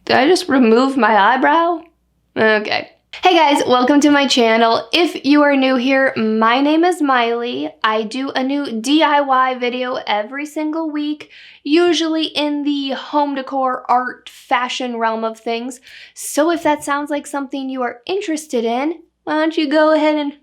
Did I just remove my eyebrow? Okay. Hey guys, welcome to my channel. If you are new here, my name is Miley. I do a new DIY video every single week, usually in the home decor, art, fashion realm of things. So if that sounds like something you are interested in, why don't you go ahead and...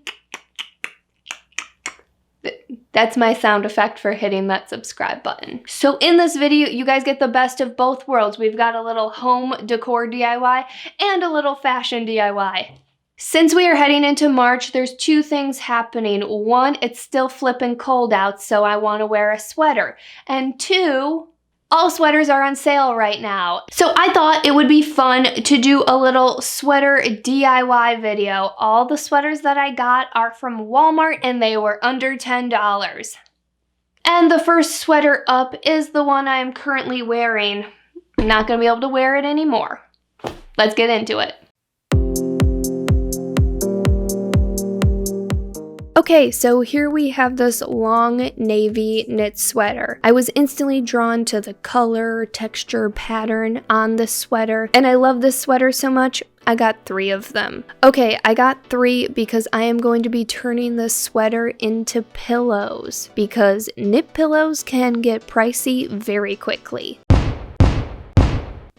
That's my sound effect for hitting that subscribe button. So in this video, you guys get the best of both worlds. We've got a little home decor DIY and a little fashion DIY. Since we are heading into March, there's two things happening. One, it's still flipping cold out, so I want to wear a sweater. And two, all sweaters are on sale right now. So I thought it would be fun to do a little sweater DIY video. All the sweaters that I got are from Walmart and they were under $10. And the first sweater up is the one I am currently wearing. I'm not gonna be able to wear it anymore. Let's get into it. Okay, so here we have this long navy knit sweater. I was instantly drawn to the color, texture, pattern on this sweater, and I love this sweater so much, I got 3 of them. Okay, I got 3 because I am going to be turning this sweater into pillows, because knit pillows can get pricey very quickly.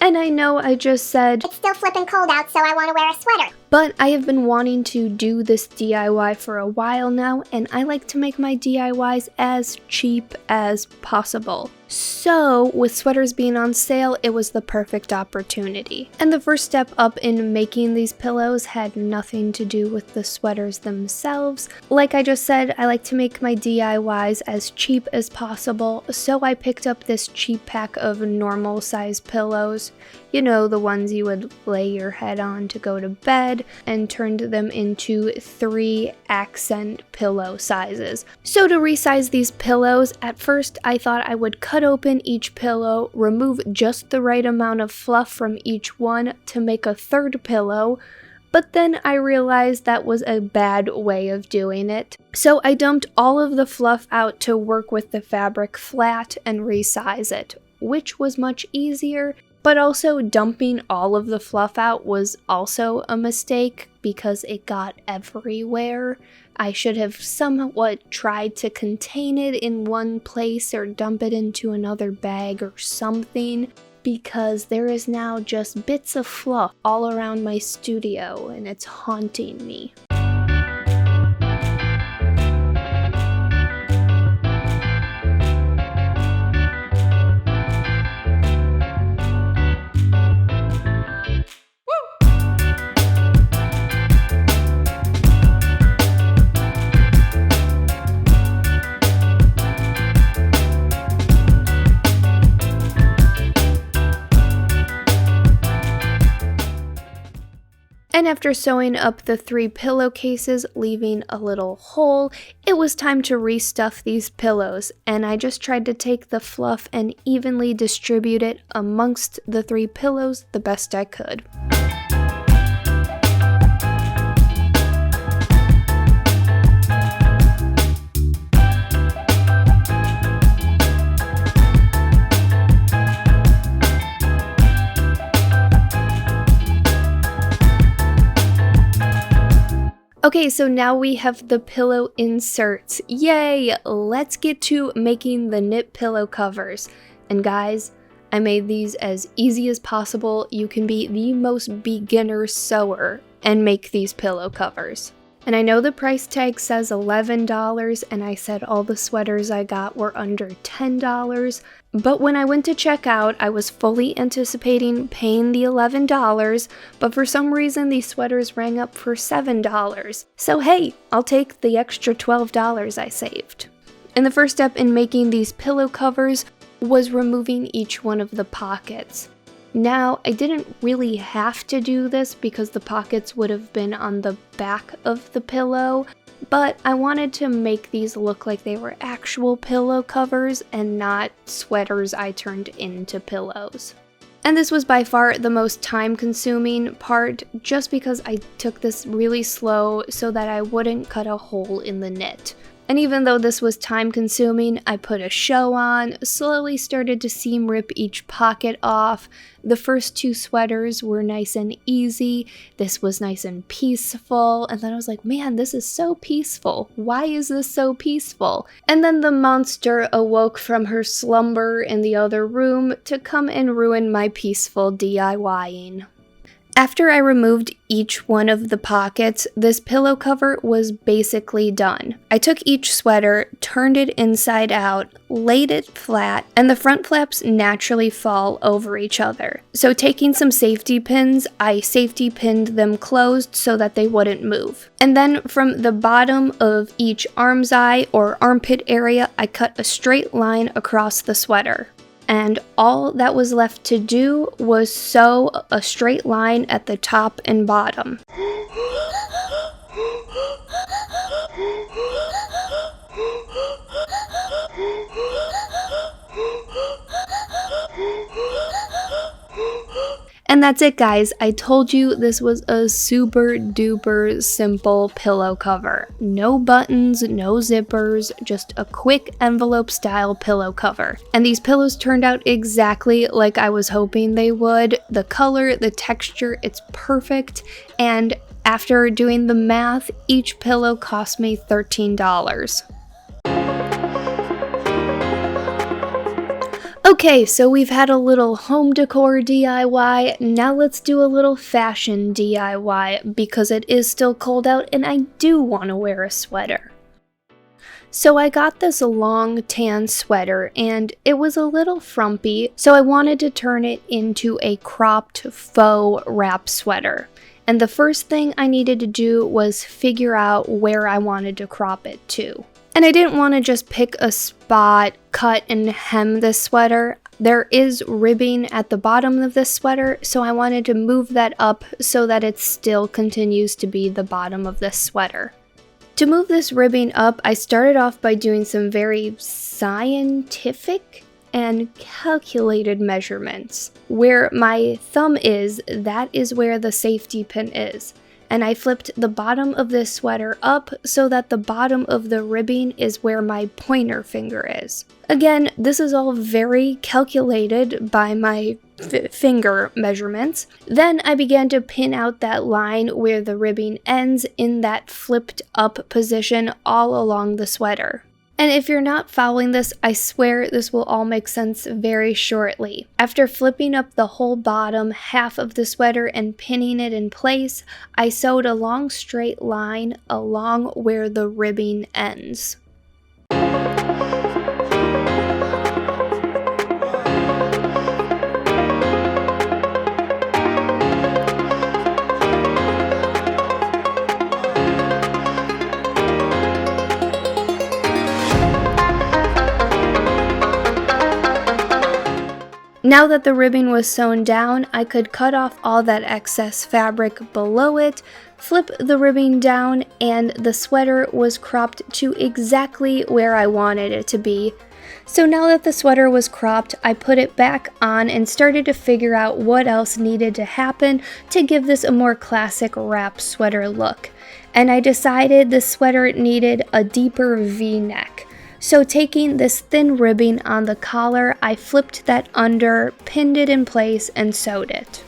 And I know I just said, it's still flipping cold out, so I want to wear a sweater. But I have been wanting to do this DIY for a while now, and I like to make my DIYs as cheap as possible. So, with sweaters being on sale, it was the perfect opportunity. And the first step up in making these pillows had nothing to do with the sweaters themselves. Like I just said, I like to make my DIYs as cheap as possible, so I picked up this cheap pack of normal size pillows. You know, the ones you would lay your head on to go to bed, and turned them into 3 accent pillow sizes. So to resize these pillows, at first I thought I would cut open each pillow, remove just the right amount of fluff from each one to make a 3rd pillow, but then I realized that was a bad way of doing it. So I dumped all of the fluff out to work with the fabric flat and resize it, which was much easier. But also dumping all of the fluff out was also a mistake because it got everywhere. I should have somewhat tried to contain it in one place or dump it into another bag or something, because there is now just bits of fluff all around my studio and it's haunting me. And after sewing up the 3 pillowcases, leaving a little hole, it was time to restuff these pillows, and I just tried to take the fluff and evenly distribute it amongst the 3 pillows the best I could. Okay, so now we have the pillow inserts. Yay! Let's get to making the knit pillow covers. And guys, I made these as easy as possible. You can be the most beginner sewer and make these pillow covers. And I know the price tag says $11, and I said all the sweaters I got were under $10, but when I went to check out, I was fully anticipating paying the $11, but for some reason these sweaters rang up for $7. So hey, I'll take the extra $12 I saved. And the first step in making these pillow covers was removing each one of the pockets. Now, I didn't really have to do this because the pockets would have been on the back of the pillow, but I wanted to make these look like they were actual pillow covers and not sweaters I turned into pillows. And this was by far the most time-consuming part, just because I took this really slow so that I wouldn't cut a hole in the knit. And even though this was time consuming, I put a show on, slowly started to seam rip each pocket off. The first 2 sweaters were nice and easy. This was nice and peaceful. And then I was like, man, this is so peaceful. Why is this so peaceful? And then the monster awoke from her slumber in the other room to come and ruin my peaceful DIYing. After I removed each one of the pockets, this pillow cover was basically done. I took each sweater, turned it inside out, laid it flat, and the front flaps naturally fall over each other. So taking some safety pins, I safety pinned them closed so that they wouldn't move. And then from the bottom of each arm's eye or armpit area, I cut a straight line across the sweater. And all that was left to do was sew a straight line at the top and bottom. And that's it, guys. I told you this was a super duper simple pillow cover. No buttons, no zippers, just a quick envelope style pillow cover. And these pillows turned out exactly like I was hoping they would. The color, the texture, it's perfect. And after doing the math, each pillow cost me $13. Okay, so we've had a little home decor DIY, now let's do a little fashion DIY because it is still cold out and I do want to wear a sweater. So I got this long tan sweater and it was a little frumpy, so I wanted to turn it into a cropped faux wrap sweater. And the first thing I needed to do was figure out where I wanted to crop it to. And I didn't want to just pick a spot, cut and hem this sweater. There is ribbing at the bottom of this sweater, so I wanted to move that up so that it still continues to be the bottom of this sweater. To move this ribbing up, I started off by doing some very scientific and calculated measurements. Where my thumb is, that is where the safety pin is. And I flipped the bottom of this sweater up so that the bottom of the ribbing is where my pointer finger is. Again, this is all very calculated by my finger measurements. Then I began to pin out that line where the ribbing ends in that flipped up position all along the sweater. And if you're not following this, I swear this will all make sense very shortly. After flipping up the whole bottom half of the sweater and pinning it in place, I sewed a long straight line along where the ribbing ends. Now that the ribbing was sewn down, I could cut off all that excess fabric below it, flip the ribbing down, and the sweater was cropped to exactly where I wanted it to be. So now that the sweater was cropped, I put it back on and started to figure out what else needed to happen to give this a more classic wrap sweater look. And I decided the sweater needed a deeper V-neck. So taking this thin ribbing on the collar, I flipped that under, pinned it in place, and sewed it.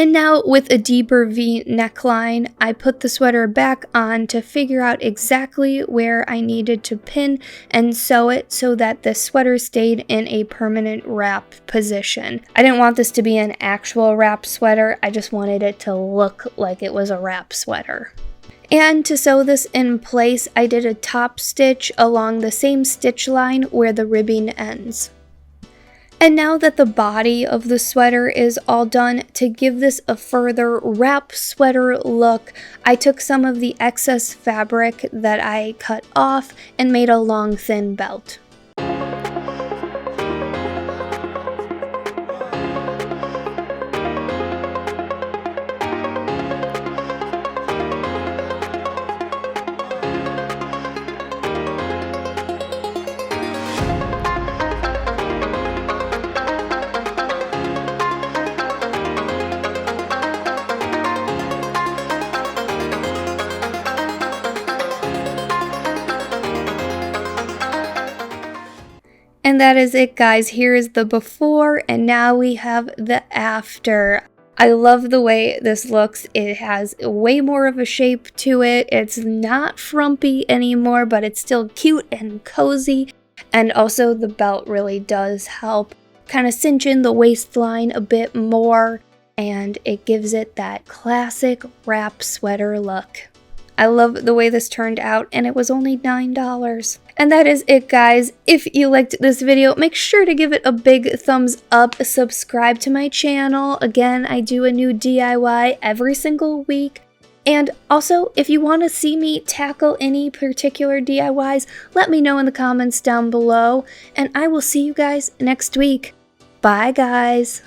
And now with a deeper V neckline, I put the sweater back on to figure out exactly where I needed to pin and sew it so that the sweater stayed in a permanent wrap position. I didn't want this to be an actual wrap sweater, I just wanted it to look like it was a wrap sweater. And to sew this in place, I did a top stitch along the same stitch line where the ribbing ends. And now that the body of the sweater is all done, to give this a further wrap sweater look, I took some of the excess fabric that I cut off and made a long thin belt. And that is it, guys. Here is the before, and now we have the after. I love the way this looks. It has way more of a shape to it. It's not frumpy anymore, but it's still cute and cozy. And also the belt really does help kind of cinch in the waistline a bit more, and it gives it that classic wrap sweater look. I love the way this turned out, and it was only $9. And that is it, guys. If you liked this video, make sure to give it a big thumbs up, subscribe to my channel. Again, I do a new DIY every single week. And also, if you want to see me tackle any particular DIYs, let me know in the comments down below, and I will see you guys next week. Bye, guys.